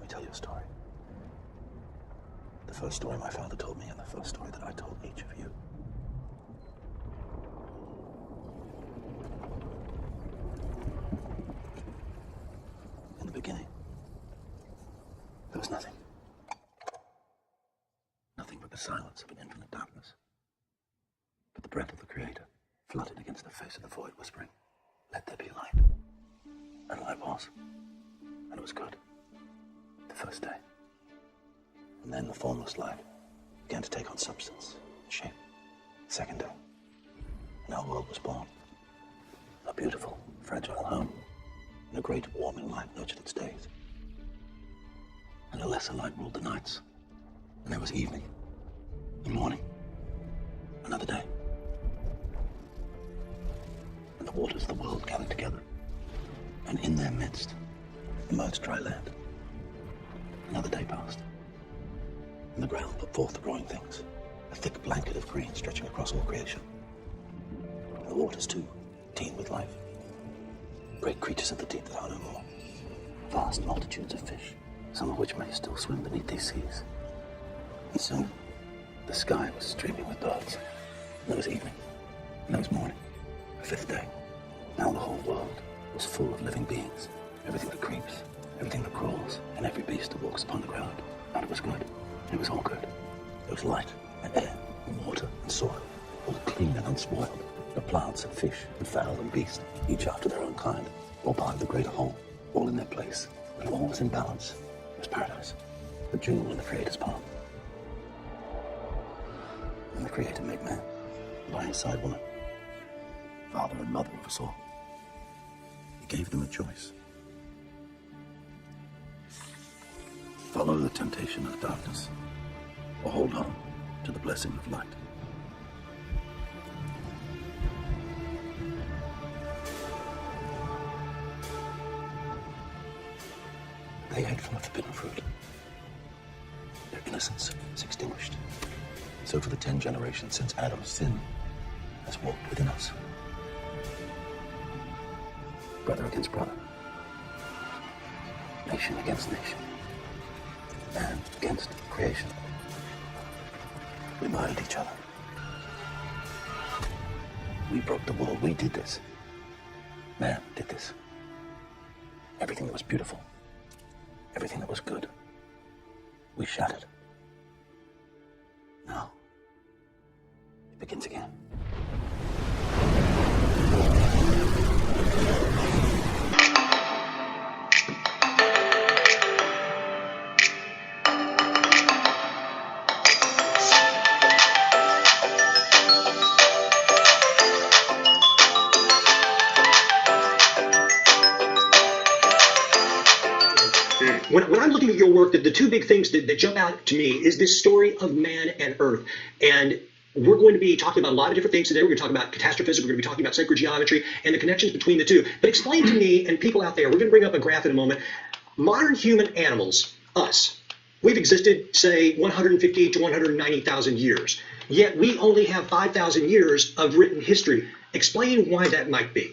tell you a story. The first story my father told me, and the first story that I told each of you. In the beginning, there was nothing. Nothing but the silence of an infinite darkness. But the breath of the Creator flooded against the face of the void, whispering, "Let there be light." And light was. And it was good. The first day. And then the formless light began to take on substance, shape. The second day. And our world was born. A beautiful, fragile home. And a great warming light nurtured its days. And a lesser light ruled the nights. And there was evening. And morning. Another day. And the waters of the world gathered together. And in their midst emerged dry land. Another day passed. And the ground put forth the growing things, a thick blanket of green stretching across all creation. And the waters, too, teemed with life. Great creatures of the deep that are no more. Vast multitudes of fish, some of which may still swim beneath these seas. And soon, the sky was streaming with birds. And there was evening, and there was morning, a fifth day. Now the whole world was full of living beings, everything that creeps, everything that crawls, and every beast that walks upon the ground. And it was good. It was all good. There was light and air and water and soil, all clean and unspoiled. The plants and fish and fowl and beast, each after their own kind, all part of the greater whole, all in their place, and all was in balance. It was paradise, the jewel in the Creator's palm. And the Creator made man, by his side woman, father and mother of us all. He gave them a choice. Follow the temptation of darkness, or hold on to the blessing of light. They ate from the forbidden fruit. Their innocence is extinguished. So for the 10 generations since Adam's sin has walked within us. Brother against brother. Nation against nation. Man against creation. We murdered each other. We broke the world. We did this. Man did this. Everything that was beautiful. Everything that was good. We shattered. Now, it begins again. When I'm looking at your work, the two big things that jump out to me is this story of man and earth. And we're going to be talking about a lot of different things today. We're going to talk about catastrophism. We're going to be talking about sacred geometry and the connections between the two. But explain to me and people out there, we're going to bring up a graph in a moment, modern human animals, us, we've existed, say, 150 to 190,000 years. Yet we only have 5,000 years of written history. Explain why that might be.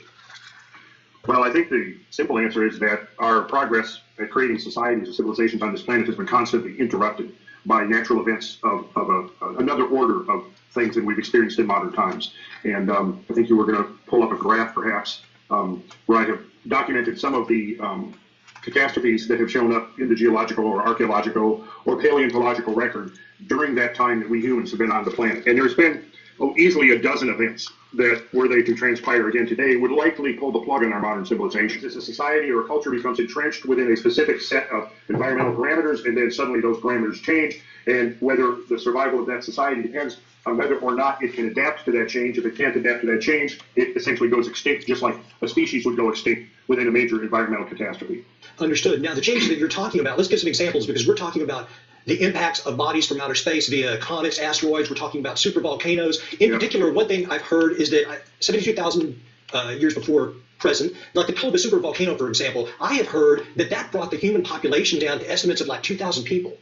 Well, I think the simple answer is that our progress at creating societies and civilizations on this planet has been constantly interrupted by natural events of another order of things than we've experienced in modern times. And I think you were going to pull up a graph, perhaps, where I have documented some of the catastrophes that have shown up in the geological or archaeological or paleontological record during that time that we humans have been on the planet. And there's been easily a dozen events that, were they to transpire again today, would likely pull the plug on our modern civilization. As a society or a culture becomes entrenched within a specific set of environmental parameters, and then suddenly those parameters change, and whether the survival of that society depends on whether or not it can adapt to that change. If it can't adapt to that change, it essentially goes extinct, just like a species would go extinct within a major environmental catastrophe. Understood. Now, the changes that you're talking about, let's give some examples, because we're talking about the impacts of bodies from outer space via comets, asteroids. We're talking about supervolcanoes. In particular, one thing I've heard is that 72,000 years before present, like the Toba supervolcano, for example, I have heard that brought the human population down to estimates of like 2,000 people.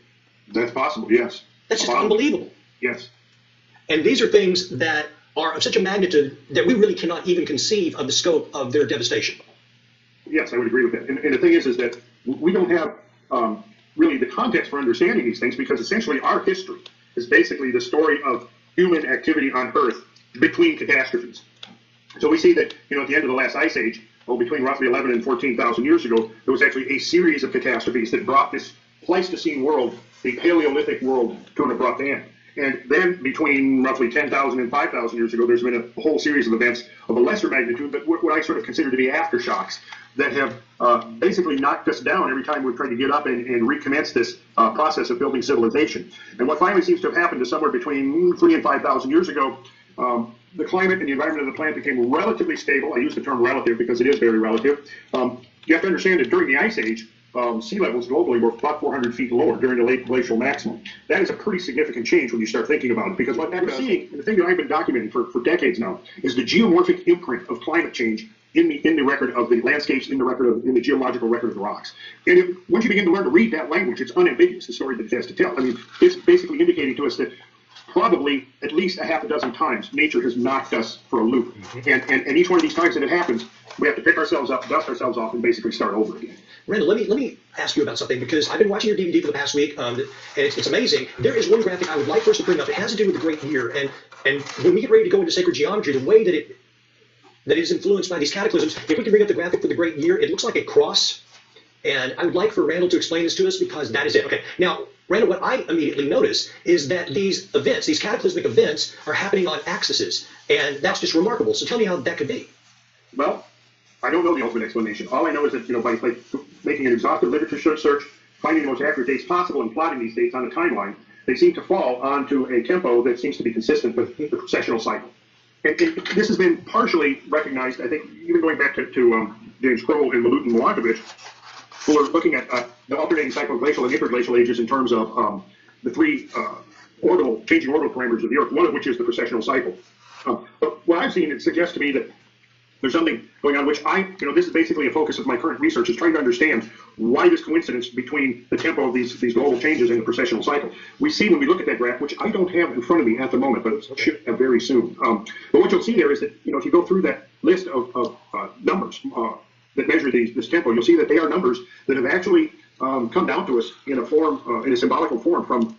That's possible, yes. That's just unbelievable. Yes. And these are things that are of such a magnitude that we really cannot even conceive of the scope of their devastation. Yes, I would agree with that. And the thing is that we don't have really the context for understanding these things, because essentially our history is basically the story of human activity on Earth between catastrophes. So we see that, at the end of the last ice age, between roughly 11 and 14,000 years ago, there was actually a series of catastrophes that brought this Pleistocene world, the Paleolithic world, to an abrupt end. And then between roughly 10,000 and 5,000 years ago, there's been a whole series of events of a lesser magnitude, but what I sort of consider to be aftershocks that have basically knocked us down every time we've tried to get up and recommence this process of building civilization. And what finally seems to have happened is somewhere between 3,000 and 5,000 years ago, the climate and the environment of the planet became relatively stable. I use the term relative because it is very relative. You have to understand that during the Ice Age, sea levels globally were about 400 feet lower during the late glacial maximum. That is a pretty significant change when you start thinking about it, because what we're seeing, and the thing that I've been documenting for decades now, is the geomorphic imprint of climate change in the record of the landscapes, in the geological record of the rocks. And once you begin to learn to read that language, it's unambiguous, the story that it has to tell. I mean, it's basically indicating to us that probably at least a half a dozen times nature has knocked us for a loop. And each one of these times that it happens, we have to pick ourselves up, dust ourselves off, and basically start over again. Randall, let me ask you about something, because I've been watching your DVD for the past week, and it's amazing. There is one graphic I would like first to bring up. It has to do with the Great Year, and when we get ready to go into sacred geometry, the way that it is influenced by these cataclysms, if we can bring up the graphic for the Great Year, it looks like a cross, and I would like for Randall to explain this to us, because that is it. Okay, now, Randall, what I immediately notice is that these events, these cataclysmic events, are happening on axes, and that's just remarkable. So tell me how that could be. Well, I don't know the ultimate explanation. All I know is that, by making an exhaustive literature search, finding the most accurate dates possible, and plotting these dates on a timeline, they seem to fall onto a tempo that seems to be consistent with the precessional cycle. And this has been partially recognized, I think, even going back to James Crowell and Milutin Milankovitch, who are looking at the alternating cycloglacial and interglacial ages in terms of the three changing orbital parameters of the Earth, one of which is the precessional cycle. But what I've seen, it suggests to me that there's something going on, which this is basically a focus of my current research, is trying to understand why this coincidence between the tempo of these global changes and the precessional cycle. We see when we look at that graph, which I don't have in front of me at the moment, but it should have very soon. But what you'll see there is that, if you go through that list of numbers that measure this tempo, you'll see that they are numbers that have actually come down to us in a form, in a symbolical form from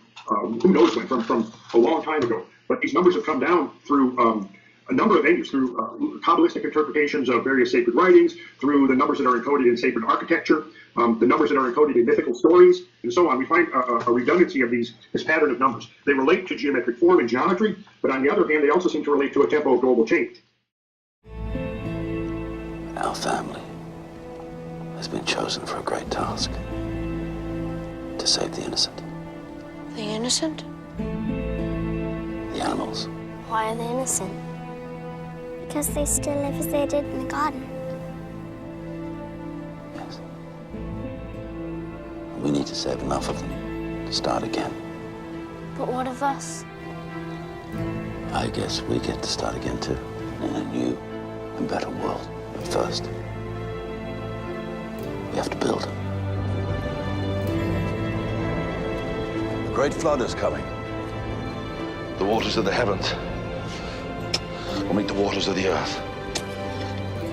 who knows when, from a long time ago. But these numbers have come down through a number of venues, through Kabbalistic interpretations of various sacred writings, through the numbers that are encoded in sacred architecture, the numbers that are encoded in mythical stories, and so on. We find a redundancy of this pattern of numbers. They relate to geometric form and geometry, but on the other hand, they also seem to relate to a tempo of global change. Our family has been chosen for a great task: to save the innocent. The innocent? The animals. Why are they innocent? Because they still live as they did in the garden. Yes. And we need to save enough of them to start again. But what of us? I guess we get to start again too, in a new and better world. But first, we have to build. The great flood is coming. The waters of the heavens will meet the waters of the earth.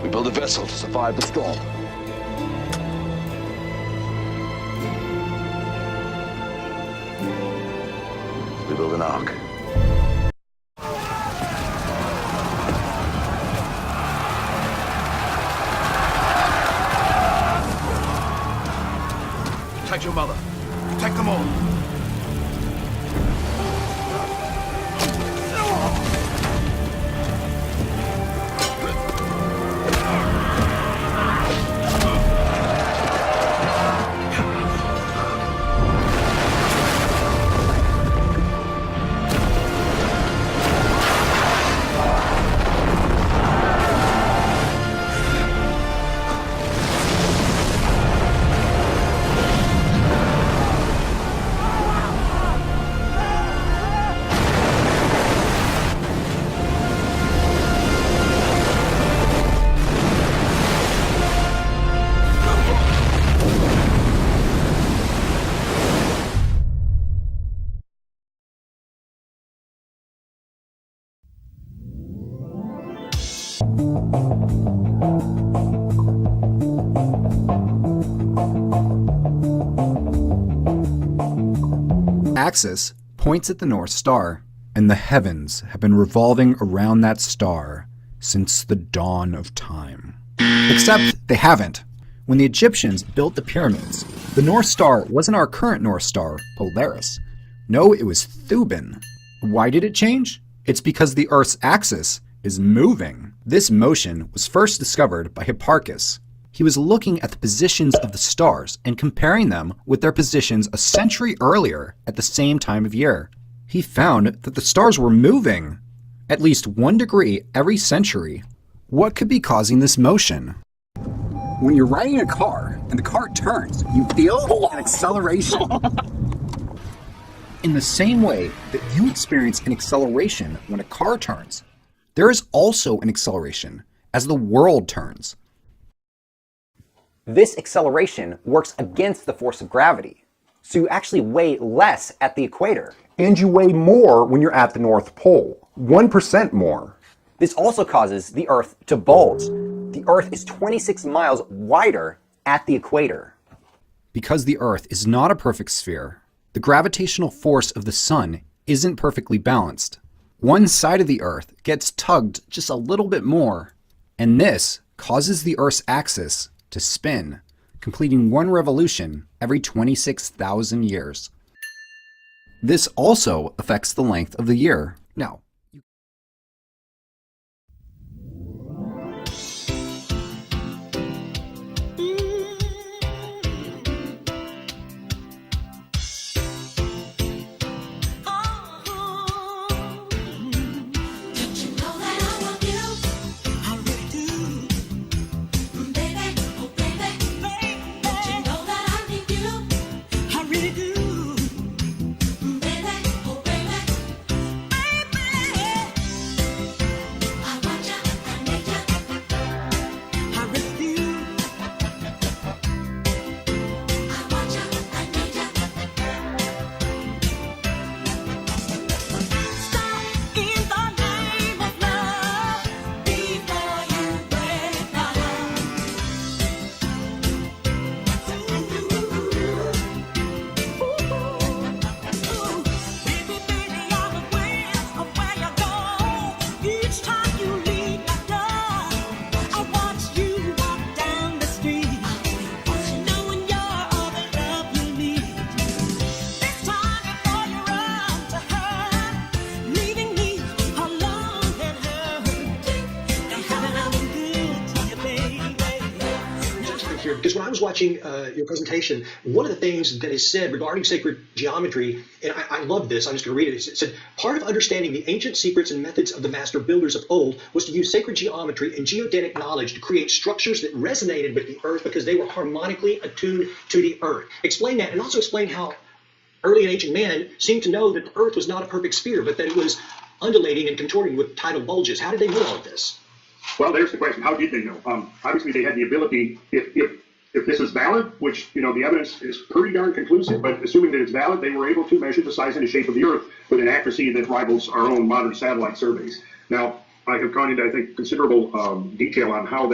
We build a vessel to survive the storm. We build an ark. Protect your mother. Protect them all. axis points at the North Star, and the heavens have been revolving around that star since the dawn of time. Except they haven't. When the Egyptians built the pyramids, the North Star wasn't our current North Star, Polaris. No, it was Thuban. Why did it change? It's because the Earth's axis is moving. This motion was first discovered by Hipparchus. He was looking at the positions of the stars and comparing them with their positions a century earlier at the same time of year. He found that the stars were moving at least 1 degree every century. What could be causing this motion? When you're riding a car and the car turns, you feel an acceleration. In the same way that you experience an acceleration when a car turns, there is also an acceleration as the world turns. This acceleration works against the force of gravity, so you actually weigh less at the equator. And you weigh more when you're at the North Pole, 1% more. This also causes the Earth to bulge. The Earth is 26 miles wider at the equator. Because the Earth is not a perfect sphere, the gravitational force of the Sun isn't perfectly balanced. One side of the Earth gets tugged just a little bit more, and this causes the Earth's axis to spin, completing one revolution every 26,000 years. This also affects the length of the year. Now, Because when I was watching your presentation, one of the things that is said regarding sacred geometry, and I love this, I'm just going to read it. It said, part of understanding the ancient secrets and methods of the master builders of old was to use sacred geometry and geodetic knowledge to create structures that resonated with the earth because they were harmonically attuned to the earth. Explain that, and also explain how early and ancient man seemed to know that the earth was not a perfect sphere, but that it was undulating and contorting with tidal bulges. How did they know all of this? Well, there's the question. How did they know? Obviously, they had the ability, if this is valid, which, you know, the evidence is pretty darn conclusive, but assuming that it's valid, they were able to measure the size and the shape of the Earth with an accuracy that rivals our own modern satellite surveys. Now, I have gone into, I think, considerable detail on how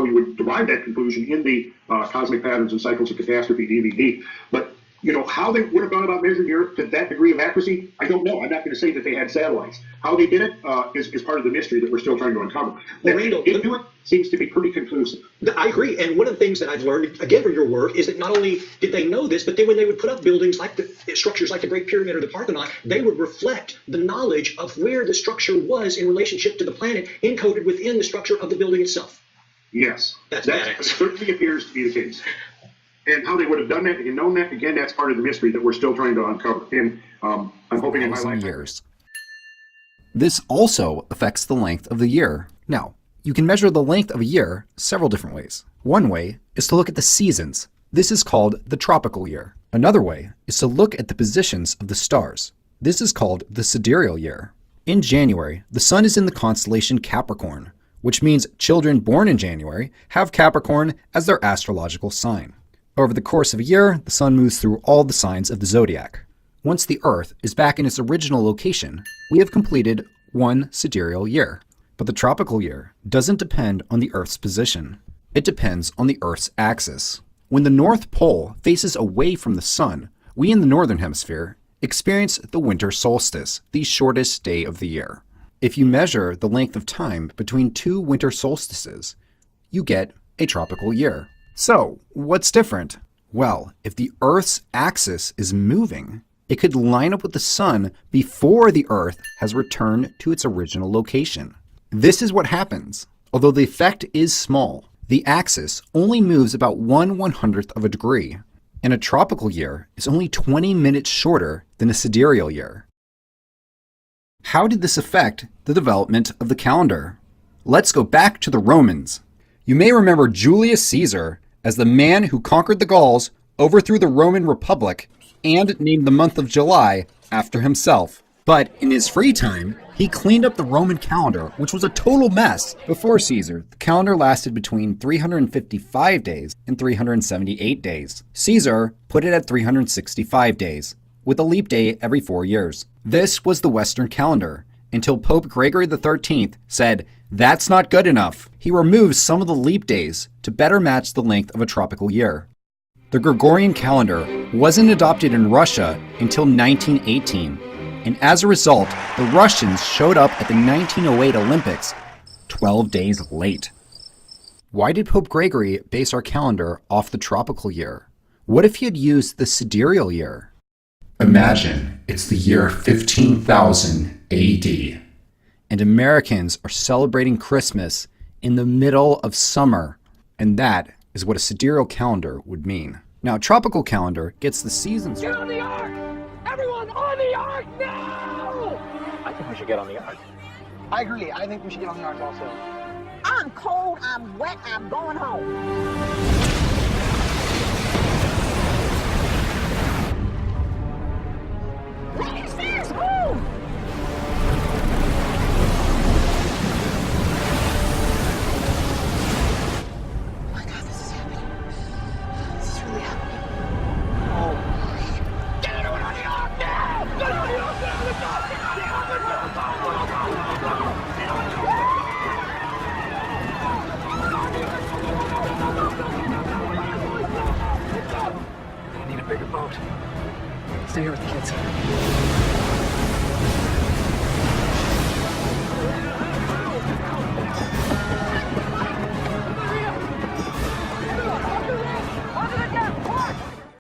we would derive that conclusion in the Cosmic Patterns and Cycles of Catastrophe DVD. But, you know, how they would have gone about measuring the Earth to that degree of accuracy, I don't know. I'm not going to say that they had satellites. How they did it is part of the mystery that we're still trying to uncover. Well, That Randall, they did do it seems to be pretty conclusive. I agree. And one of the things that I've learned, again, from your work, is that not only did they know this, but then when they would put up buildings like structures like the Great Pyramid or the Parthenon, they would reflect the knowledge of where the structure was in relationship to the planet, encoded within the structure of the building itself. Yes. That certainly appears to be the case. And how they would have done that and known that, again, that's part of the mystery that we're still trying to uncover. And I'm hoping in my lifetime. Years. This also affects the length of the year. Now, you can measure the length of a year several different ways. One way is to look at the seasons. This is called the tropical year. Another way is to look at the positions of the stars. This is called the sidereal year. In January, the sun is in the constellation Capricorn, which means children born in January have Capricorn as their astrological sign. Over the course of a year, the sun moves through all the signs of the zodiac. Once the Earth is back in its original location, we have completed one sidereal year. But the tropical year doesn't depend on the Earth's position. It depends on the Earth's axis. When the North Pole faces away from the sun, we in the northern hemisphere experience the winter solstice, the shortest day of the year. If you measure the length of time between two winter solstices, you get a tropical year. So, what's different? Well, if the Earth's axis is moving, it could line up with the sun before the Earth has returned to its original location. This is what happens. Although the effect is small, the axis only moves about 1/100th of a degree, and a tropical year is only 20 minutes shorter than a sidereal year. How did this affect the development of the calendar? Let's go back to the Romans. You may remember Julius Caesar as the man who conquered the Gauls, overthrew the Roman Republic, and named the month of July after himself. But in his free time, he cleaned up the Roman calendar, which was a total mess. Before Caesar, the calendar lasted between 355 days and 378 days. Caesar put it at 365 days, with a leap day every 4 years. This was the Western calendar, until Pope Gregory XIII said, "That's not good enough." He removed some of the leap days to better match the length of a tropical year. The Gregorian calendar wasn't adopted in Russia until 1918, and as a result, the Russians showed up at the 1908 Olympics 12 days late. Why did Pope Gregory base our calendar off the tropical year? What if he had used the sidereal year? Imagine it's the year 15,000 AD, and Americans are celebrating Christmas in the middle of summer, and that is what a sidereal calendar would mean. Now, a tropical calendar gets the seasons. Get on the ark! Everyone on the ark now! I think we should get on the ark. I agree. I think we should get on the ark also. I'm cold, I'm wet, I'm going home. Ladies first, move! Oh my God, this is happening. This is really happening. Oh. Get everyone on the ark now! Get on the ark now! Let's go! Get on the ark! Let's go! I need a bigger boat. Stay here with the kids.